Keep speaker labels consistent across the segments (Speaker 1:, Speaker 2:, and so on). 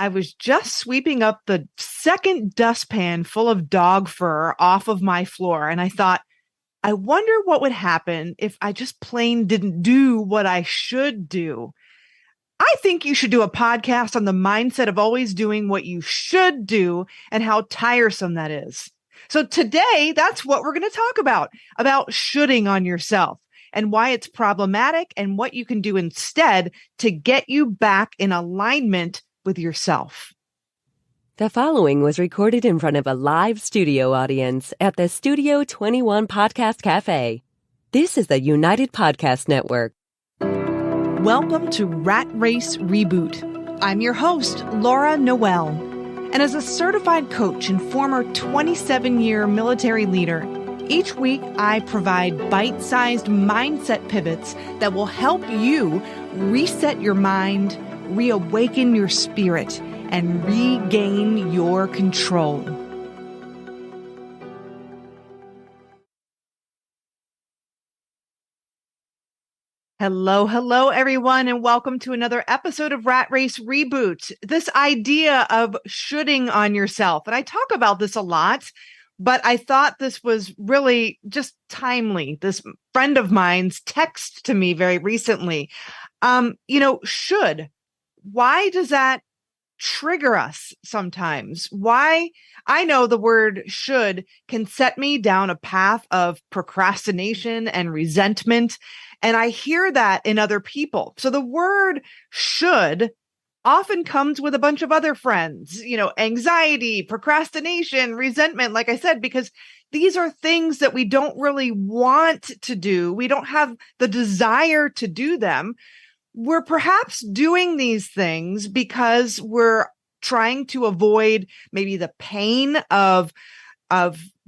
Speaker 1: I was just sweeping up the second dustpan full of dog fur off of my floor, and I thought, I wonder what would happen if I just plain didn't do what I should do. I think you should do a podcast on the mindset of always doing what you should do and how tiresome that is. So today, that's what we're going to talk about shoulding on yourself and why it's problematic and what you can do instead to get you back in alignment with yourself.
Speaker 2: The following was recorded in front of a live studio audience at the Studio 21 Podcast Cafe. This is the United Podcast Network.
Speaker 1: Welcome to Rat Race Reboot. I'm your host, Laura Noel. And as a certified coach and former 27-year military leader, each week I provide bite-sized mindset pivots that will help you reset your mind, reawaken your spirit, and regain your control. Hello, everyone, and welcome to another episode of Rat Race Reboot. This idea of shoulding on yourself. And I talk about this a lot, but I thought this was really just timely. This friend of mine's text to me very recently. Should. Why does that trigger us sometimes? Why? I know the word should can set me down a path of procrastination and resentment. And I hear that in other people. So the word should often comes with a bunch of other friends, anxiety, procrastination, resentment, like I said, because these are things that we don't really want to do. We don't have the desire to do them. We're perhaps doing these things because we're trying to avoid maybe the pain of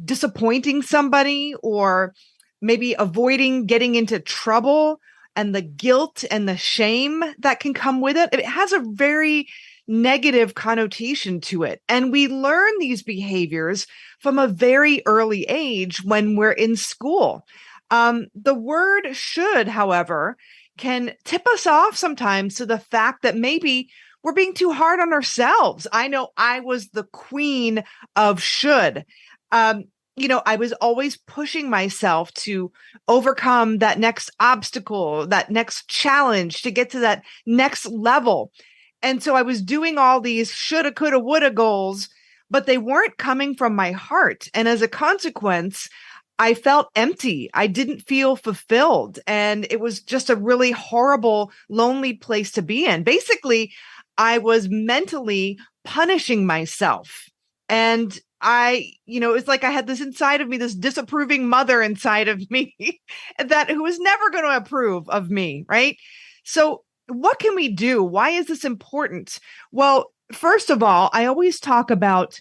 Speaker 1: disappointing somebody, or maybe avoiding getting into trouble and the guilt and the shame that can come with it. It has a very negative connotation to it. And we learn these behaviors from a very early age when we're in school. The word should, however, can tip us off sometimes to the fact that maybe we're being too hard on ourselves. I know I was the queen of should. I was always pushing myself to overcome that next obstacle, that next challenge, to get to that next level. And so I was doing all these shoulda, coulda, woulda goals, but they weren't coming from my heart. And as a consequence, I felt empty. I didn't feel fulfilled. And it was just a really horrible, lonely place to be in. Basically, I was mentally punishing myself. And it's like I had this inside of me, this disapproving mother inside of me who was never going to approve of me, right? So what can we do? Why is this important? Well, first of all, I always talk about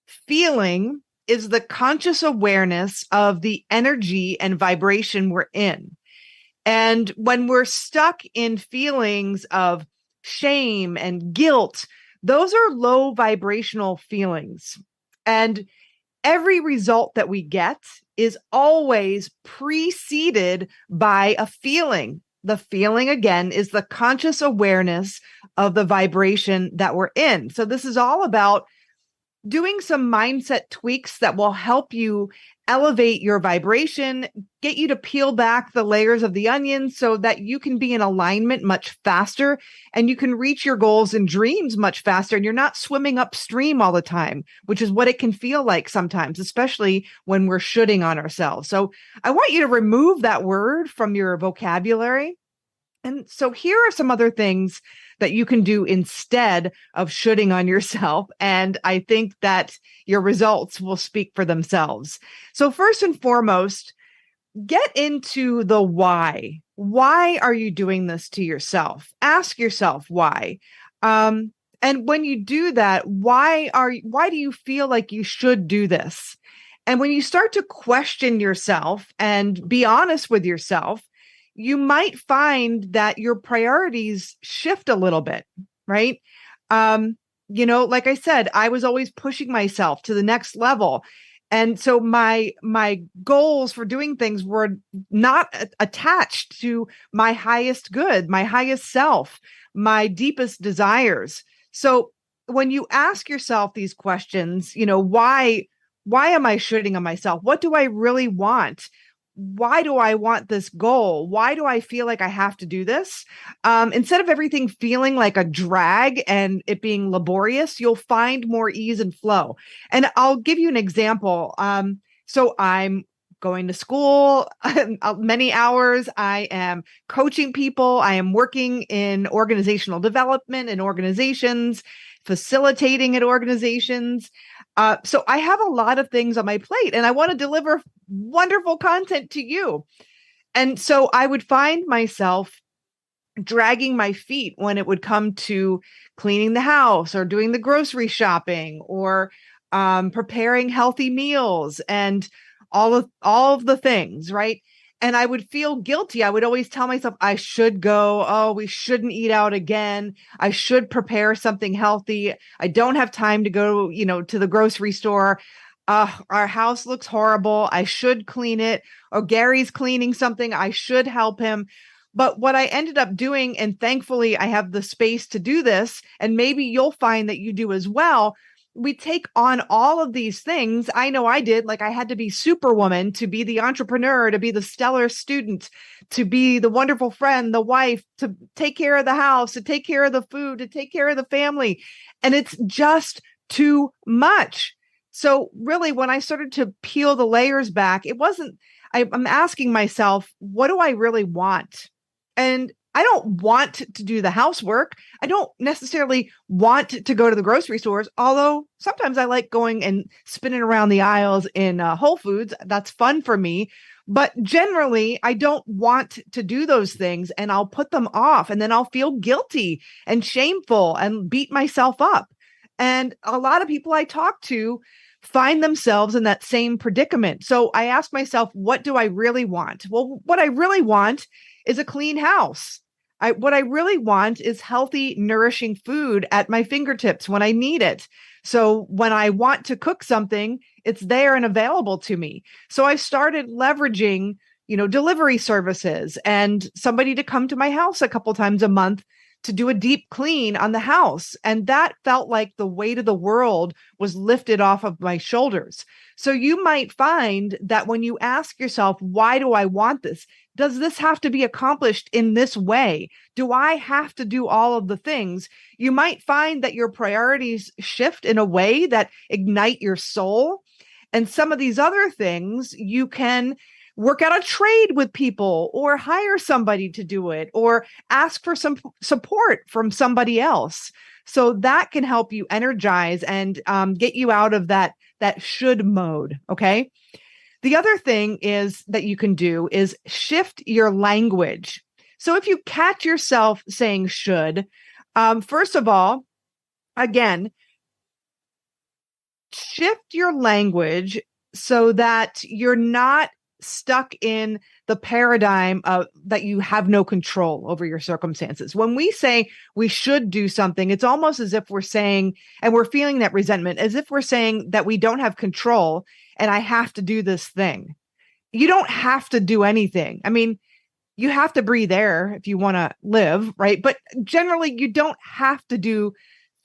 Speaker 1: feeling is the conscious awareness of the energy and vibration we're in. And when we're stuck in feelings of shame and guilt, those are low vibrational feelings. And every result that we get is always preceded by a feeling. The feeling, again, is the conscious awareness of the vibration that we're in. So this is all about doing some mindset tweaks that will help you elevate your vibration, get you to peel back the layers of the onion so that you can be in alignment much faster and you can reach your goals and dreams much faster. And you're not swimming upstream all the time, which is what it can feel like sometimes, especially when we're shoulding on ourselves. So I want you to remove that word from your vocabulary. And so here are some other things that you can do instead of shoulding on yourself. And I think that your results will speak for themselves. So first and foremost, get into the why. Why are you doing this to yourself? Ask yourself why. And when you do that, why do you feel like you should do this? And when you start to question yourself and be honest with yourself, you might find that your priorities shift a little bit, right? Like I said, I was always pushing myself to the next level. And so my goals for doing things were not attached to my highest good, my highest self, my deepest desires. So when you ask yourself these questions, why am I shooting on myself? What do I really want? Why do I want this goal? Why do I feel like I have to do this? Instead of everything feeling like a drag and it being laborious, you'll find more ease and flow. And I'll give you an example. So I'm going to school many hours. I am coaching people. I am working in organizational development in organizations, facilitating at organizations. So I have a lot of things on my plate and I want to deliver wonderful content to you. And so I would find myself dragging my feet when it would come to cleaning the house or doing the grocery shopping or preparing healthy meals and all of the things, right? And I would feel guilty. I would always tell myself I should go. Oh, we shouldn't eat out again. I should prepare something healthy. I don't have time to go, to the grocery store. Our house looks horrible. I should clean it. Or Gary's cleaning something. I should help him. But what I ended up doing, and thankfully I have the space to do this, and maybe you'll find that you do as well. We take on all of these things. I know I did. Like I had to be superwoman to be the entrepreneur, to be the stellar student, to be the wonderful friend, the wife, to take care of the house, to take care of the food, to take care of the family. And it's just too much. So really, when I started to peel the layers back, I'm asking myself, what do I really want? And I don't want to do the housework. I don't necessarily want to go to the grocery stores, although sometimes I like going and spinning around the aisles in Whole Foods. That's fun for me. But generally, I don't want to do those things and I'll put them off and then I'll feel guilty and shameful and beat myself up. And a lot of people I talk to find themselves in that same predicament. So I ask myself, what do I really want? Well, what I really want is a clean house. What I really want is healthy, nourishing food at my fingertips when I need it. So when I want to cook something, it's there and available to me. So I started leveraging, delivery services and somebody to come to my house a couple times a month to do a deep clean on the house. And that felt like the weight of the world was lifted off of my shoulders. So you might find that when you ask yourself, why do I want this? Does this have to be accomplished in this way? Do I have to do all of the things? You might find that your priorities shift in a way that ignite your soul. And some of these other things, you can work out a trade with people or hire somebody to do it or ask for some support from somebody else. So that can help you energize and get you out of that should mode. Okay. The other thing is that you can do is shift your language. So if you catch yourself saying should, first of all, again, shift your language so that you're not stuck in the paradigm of that you have no control over your circumstances. When we say we should do something, it's almost as if we're saying, and we're feeling that resentment, as if we're saying that we don't have control and I have to do this thing. You don't have to do anything. I mean, you have to breathe air if you want to live, right? But generally, you don't have to do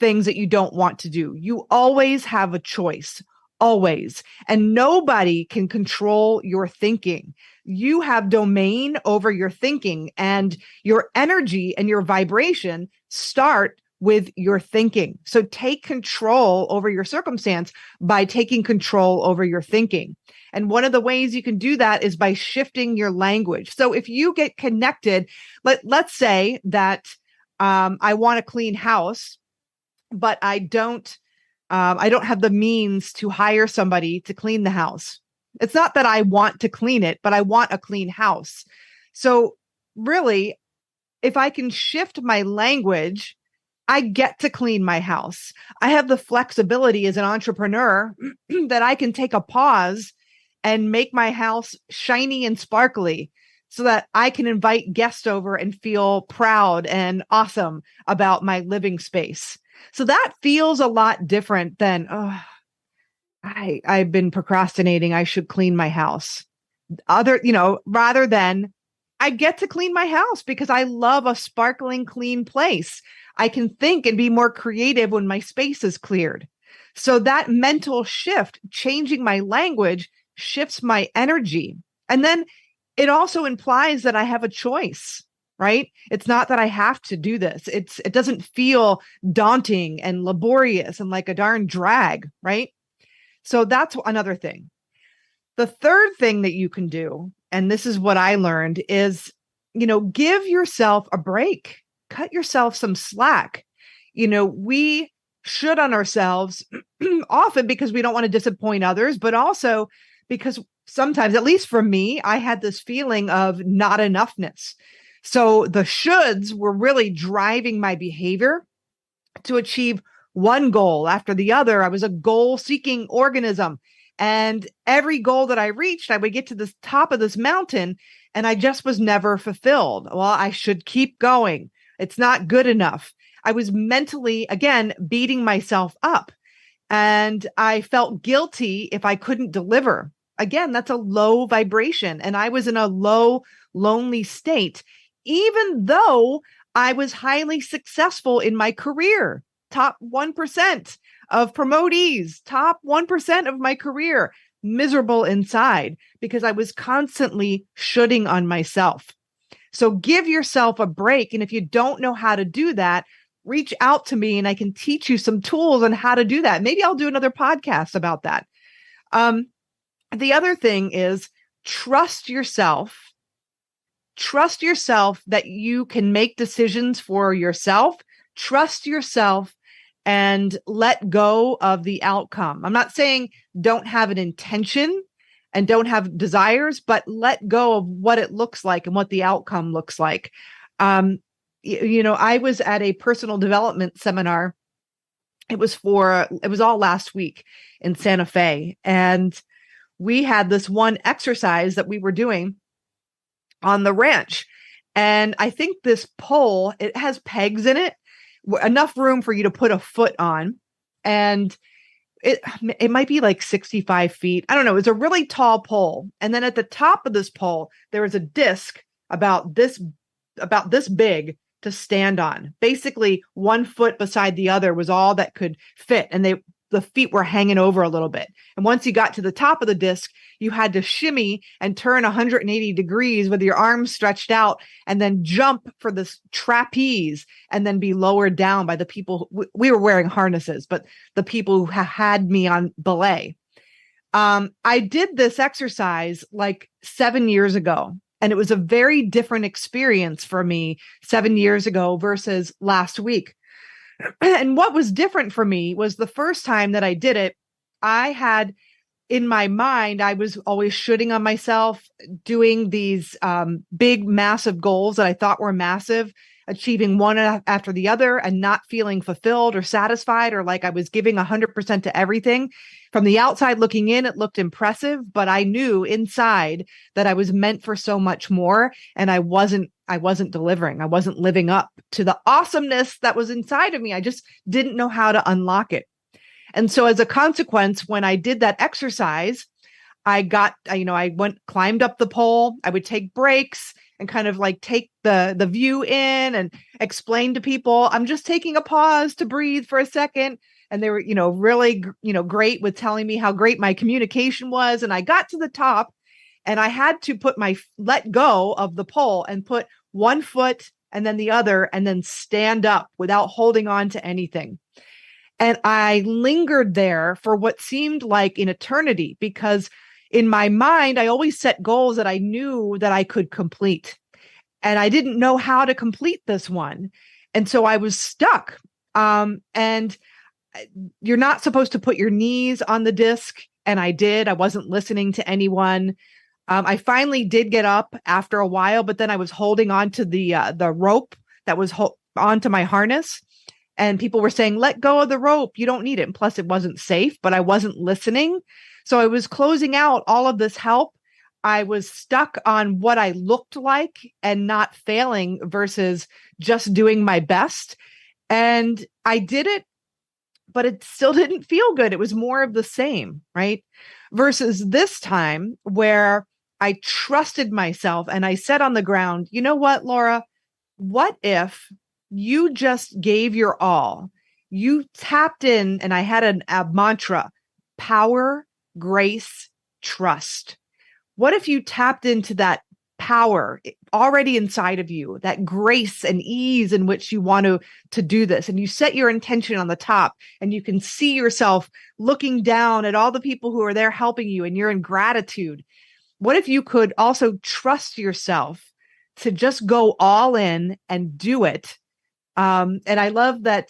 Speaker 1: things that you don't want to do. You always have a choice. Always. And nobody can control your thinking. You have domain over your thinking, and your energy and your vibration start with your thinking. So take control over your circumstance by taking control over your thinking. And one of the ways you can do that is by shifting your language. So if you get connected, let's say that I want a clean house, but I don't have the means to hire somebody to clean the house. It's not that I want to clean it, but I want a clean house. So really, if I can shift my language, I get to clean my house. I have the flexibility as an entrepreneur that I can take a pause and make my house shiny and sparkly so that I can invite guests over and feel proud and awesome about my living space. So that feels a lot different than, I've been procrastinating. I should clean my house. Rather than I get to clean my house because I love a sparkling, clean place. I can think and be more creative when my space is cleared. So that mental shift, changing my language, shifts my energy. And then it also implies that I have a choice, right? It's not that I have to do this. It doesn't feel daunting and laborious and like a darn drag, right? So that's another thing. The third thing that you can do, and this is what I learned, is, give yourself a break, cut yourself some slack. We should on ourselves often because we don't want to disappoint others, but also because sometimes, at least for me, I had this feeling of not enoughness. So the shoulds were really driving my behavior to achieve one goal after the other. I was a goal seeking organism. And every goal that I reached, I would get to the top of this mountain and I just was never fulfilled. Well, I should keep going. It's not good enough. I was mentally, again, beating myself up and I felt guilty if I couldn't deliver. Again, that's a low vibration. And I was in a low, lonely state, even though I was highly successful in my career, top 1% of promotees, top 1% of my career, miserable inside because I was constantly shoulding on myself. So give yourself a break. And if you don't know how to do that, reach out to me and I can teach you some tools on how to do that. Maybe I'll do another podcast about that. The other thing is trust yourself. Trust yourself that you can make decisions for yourself. Trust yourself and let go of the outcome. I'm not saying don't have an intention and don't have desires, but let go of what it looks like and what the outcome looks like. I was at a personal development seminar. It was all last week in Santa Fe. And we had this one exercise that we were doing on the ranch. And I think this pole, it has pegs in it, enough room for you to put a foot on. And it might be like 65 feet. I don't know. It's a really tall pole. And then at the top of this pole, there was a disc about this big to stand on. Basically, 1 foot beside the other was all that could fit. And the feet were hanging over a little bit. And once you got to the top of the disc, you had to shimmy and turn 180 degrees with your arms stretched out and then jump for this trapeze and then be lowered down by the people. We were wearing harnesses, but the people who had me on belay. I did this exercise like 7 years ago, and it was a very different experience for me 7 years ago versus last week. And what was different for me was the first time that I did it, I had in my mind, I was always shooting on myself, doing these big, massive goals that I thought were massive, achieving one after the other and not feeling fulfilled or satisfied or like I was giving 100% to everything. From the outside looking in, it looked impressive, but I knew inside that I was meant for so much more and I wasn't delivering. I wasn't living up to the awesomeness that was inside of me. I just didn't know how to unlock it. And so as a consequence, when I did that exercise, I climbed up the pole. I would take breaks and kind of like take the view in and explain to people, I'm just taking a pause to breathe for a second. And they were, really, great with telling me how great my communication was. And I got to the top and I had to let go of the pole and put 1 foot and then the other and then stand up without holding on to anything. And I lingered there for what seemed like an eternity because in my mind, I always set goals that I knew that I could complete. And I didn't know how to complete this one. And so I was stuck. And you're not supposed to put your knees on the disc. And I did. I wasn't listening to anyone. I finally did get up after a while, but then I was holding on to the rope that was onto my harness. And people were saying, let go of the rope. You don't need it. And plus, it wasn't safe, but I wasn't listening. So I was closing out all of this help. I was stuck on what I looked like and not failing versus just doing my best. And I did it, but it still didn't feel good. It was more of the same, right? Versus this time where I trusted myself and I said on the ground, you know what, Laura, what if you just gave your all. You tapped in, and I had a mantra: power, grace, trust. What if you tapped into that power already inside of you, that grace and ease in which you want to do this, and you set your intention on the top, and you can see yourself looking down at all the people who are there helping you, and you're in gratitude. What if you could also trust yourself to just go all in and do it? And I love that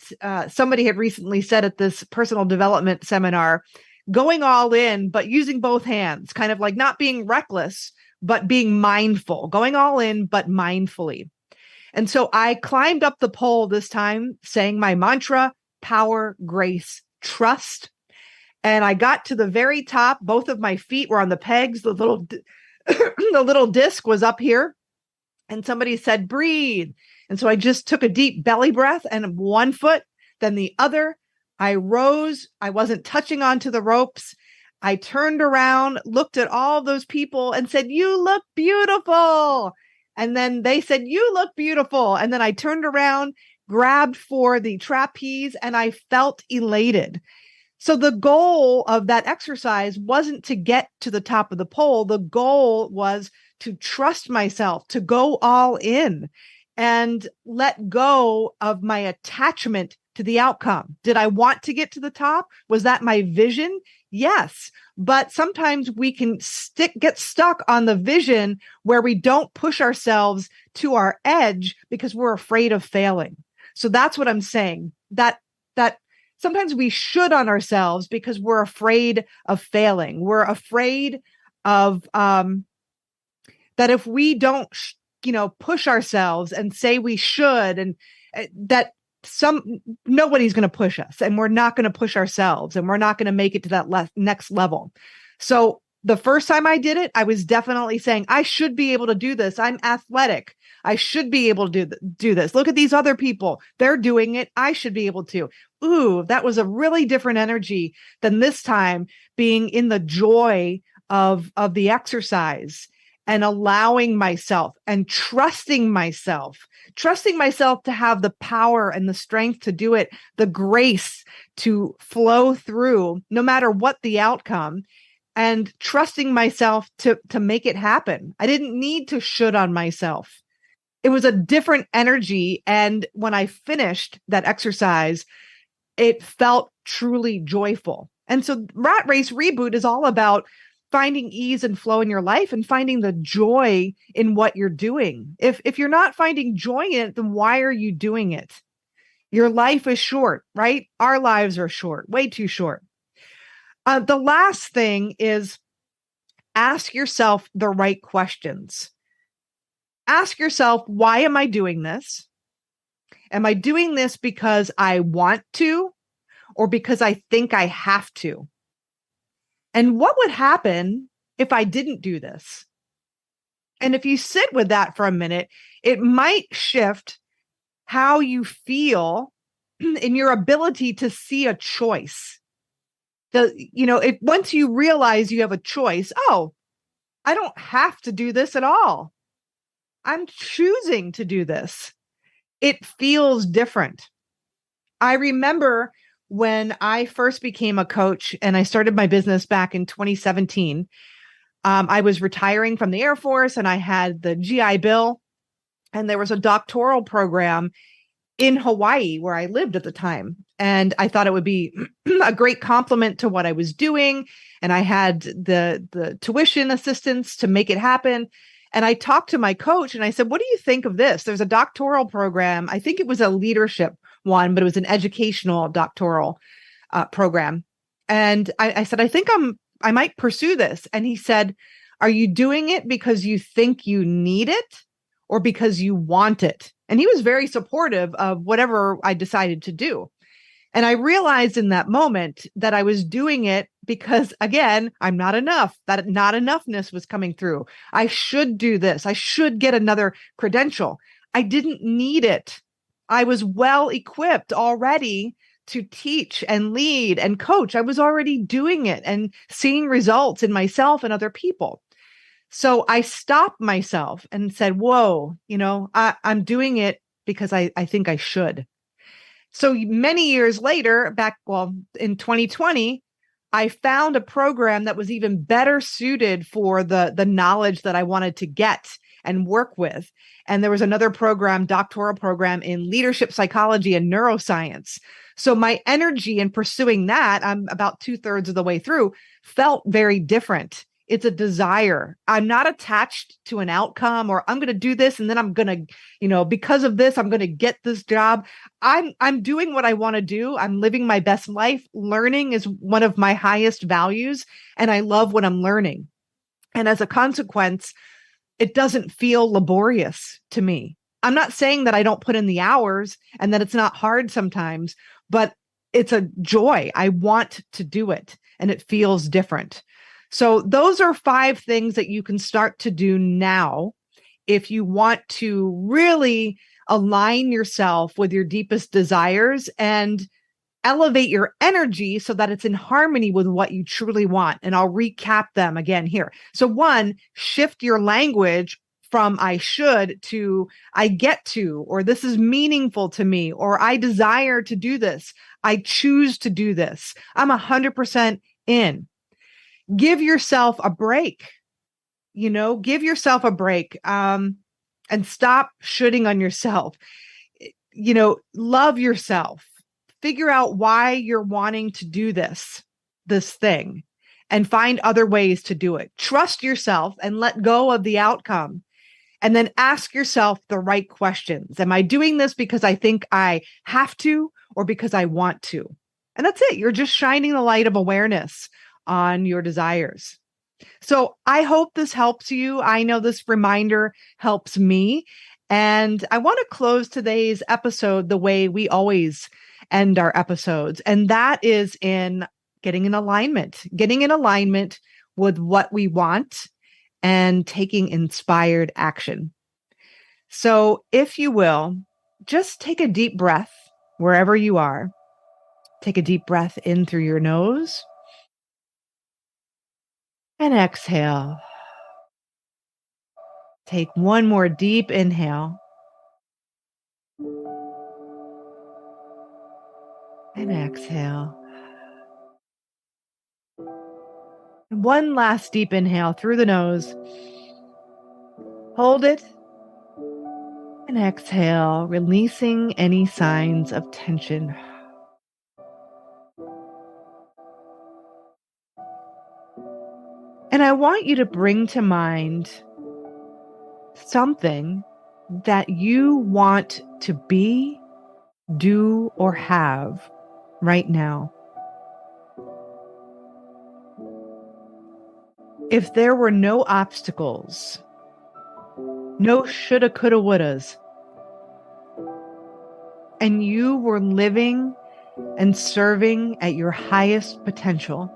Speaker 1: somebody had recently said at this personal development seminar, going all in, but using both hands, kind of like not being reckless, but being mindful, going all in, but mindfully. And so I climbed up the pole this time, saying my mantra: power, grace, trust. And I got to the very top. Both of my feet were on the pegs. The little, the little disc was up here. And somebody said, breathe. And so I just took a deep belly breath, and one foot, then the other. I rose. I wasn't touching onto the ropes. I turned around, looked at all those people and said, you look beautiful. And then they said, you look beautiful. And then I turned around, grabbed for the trapeze, and I felt elated. So the goal of that exercise wasn't to get to the top of the pole. The goal was to trust myself, to go all in and let go of my attachment to the outcome. Did I want to get to the top? Was that my vision? Yes. But sometimes we can get stuck on the vision where we don't push ourselves to our edge because we're afraid of failing. So that's what I'm saying, that sometimes we should on ourselves because we're afraid of failing. We're afraid of that if we don't, push ourselves and say we should, and that nobody's going to push us, and we're not going to push ourselves, and we're not going to make it to that next level. So the first time I did it, I was definitely saying, I should be able to do this. I'm athletic. I should be able to do this. Look at these other people. They're doing it. I should be able to. Ooh, that was a really different energy than this time, being in the joy of the exercise and allowing myself and trusting myself to have the power and the strength to do it, the grace to flow through no matter what the outcome, and trusting myself to make it happen. I didn't need to should on myself. It was a different energy. And when I finished that exercise, it felt truly joyful. And so Rat Race Reboot is all about finding ease and flow in your life and finding the joy in what you're doing. If you're not finding joy in it, then why are you doing it? Your life is short, right? Our lives are short, way too short. The last thing is ask yourself the right questions. Ask yourself, why am I doing this? Am I doing this because I want to, or because I think I have to? And what would happen if I didn't do this? And if you sit with that for a minute, it might shift how you feel in your ability to see a choice. Once you realize you have a choice, oh, I don't have to do this at all. I'm choosing to do this. It feels different. I remember when I first became a coach and I started my business back in 2017, I was retiring from the Air Force and I had the GI Bill, and there was a doctoral program in Hawaii where I lived at the time. And I thought it would be a great compliment to what I was doing. And I had the tuition assistance to make it happen. And I talked to my coach and I said, what do you think of this? There's a doctoral program. I think it was a leadership one, but it was an educational doctoral program. And I said, I think I might pursue this. And he said, are you doing it because you think you need it or because you want it? And he was very supportive of whatever I decided to do. And I realized in that moment that I was doing it because, again, I'm not enough. That not enoughness was coming through. I should do this. I should get another credential. I didn't need it. I was well equipped already to teach and lead and coach. I was already doing it and seeing results in myself and other people. So I stopped myself and said, whoa, I'm doing it because I think I should. So many years later, in 2020, I found a program that was even better suited for the knowledge that I wanted to get and work with. And there was another program, doctoral program in leadership psychology and neuroscience. So my energy in pursuing that, I'm about 2/3 of the way through, felt very different. It's a desire. I'm not attached to an outcome or I'm going to do this and then I'm going to, because of this, I'm going to get this job. I'm doing what I want to do. I'm living my best life. Learning is one of my highest values, and I love what I'm learning. And as a consequence, it doesn't feel laborious to me. I'm not saying that I don't put in the hours and that it's not hard sometimes, but it's a joy. I want to do it, and it feels different. So those are 5 things that you can start to do now if you want to really align yourself with your deepest desires and elevate your energy so that it's in harmony with what you truly want. And I'll recap them again here. So 1, shift your language from I should to I get to, or this is meaningful to me, or I desire to do this. I choose to do this. I'm 100% in. Give yourself a break, give yourself a break, and stop shooting on yourself. Love yourself, figure out why you're wanting to do this thing, and find other ways to do it. Trust yourself and let go of the outcome. And then ask yourself the right questions. Am I doing this because I think I have to, or because I want to? And that's it. You're just shining the light of awareness on your desires. So I hope this helps you. I know this reminder helps me. And I want to close today's episode the way we always end our episodes. And that is in getting in alignment with what we want and taking inspired action. So if you will, just take a deep breath wherever you are. Take a deep breath in through your nose. And exhale. Take one more deep inhale. And exhale. And one last deep inhale through the nose. Hold it. And exhale, releasing any signs of tension. And I want you to bring to mind something that you want to be, do, or have right now. If there were no obstacles, no shoulda, coulda, wouldas, and you were living and serving at your highest potential,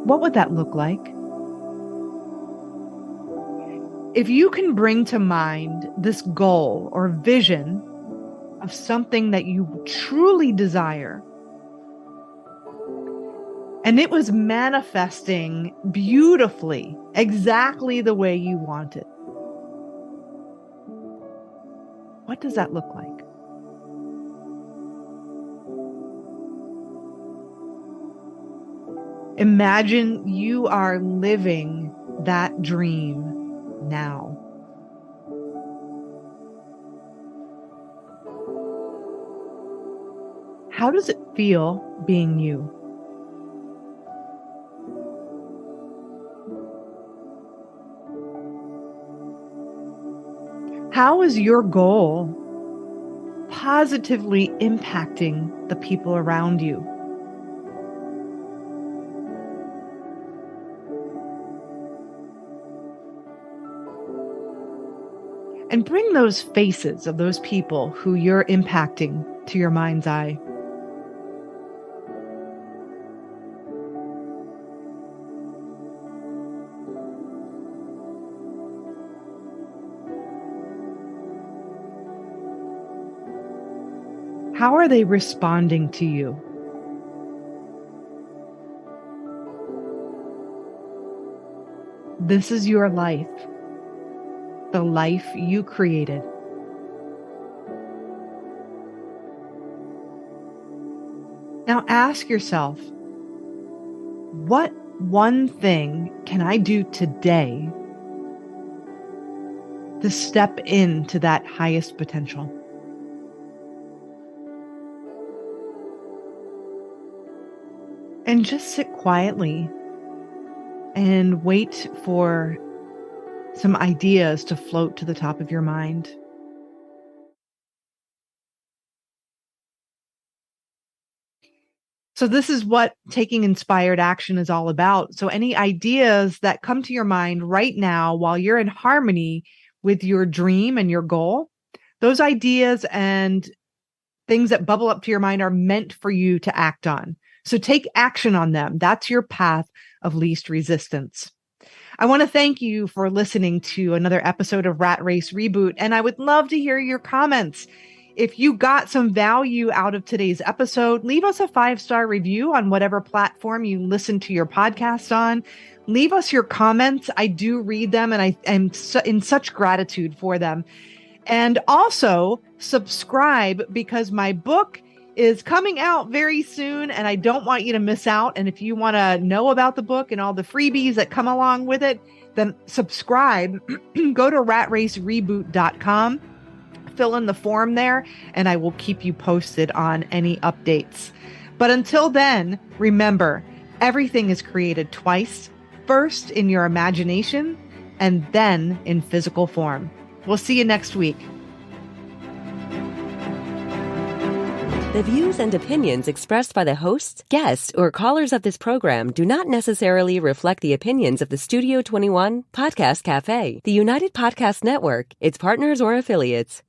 Speaker 1: what would that look like? If you can bring to mind this goal or vision of something that you truly desire, and it was manifesting beautifully, exactly the way you want it, what does that look like? Imagine you are living that dream now. How does it feel being you? How is your goal positively impacting the people around you? And bring those faces of those people who you're impacting to your mind's eye. How are they responding to you? This is your life. the life you created. Now ask yourself, what one thing can I do today to step into that highest potential? And just sit quietly and wait for some ideas to float to the top of your mind. So this is what taking inspired action is all about. So any ideas that come to your mind right now while you're in harmony with your dream and your goal, those ideas and things that bubble up to your mind are meant for you to act on. So take action on them. That's your path of least resistance. I want to thank you for listening to another episode of Rat Race Reboot, and I would love to hear your comments. If you got some value out of today's episode, leave us a 5-star review on whatever platform you listen to your podcast on. Leave us your comments. I do read them, and I am in such gratitude for them. And also subscribe, because my book is coming out very soon and I don't want you to miss out. And if you want to know about the book and all the freebies that come along with it, then subscribe. Go to ratracereboot.com, fill in the form there, and I will keep you posted on any updates. But until then, remember, everything is created twice, first in your imagination and then in physical form. We'll see you next week.
Speaker 2: The views and opinions expressed by the hosts, guests, or callers of this program do not necessarily reflect the opinions of the Studio 21 Podcast Cafe, the United Podcast Network, its partners, or affiliates.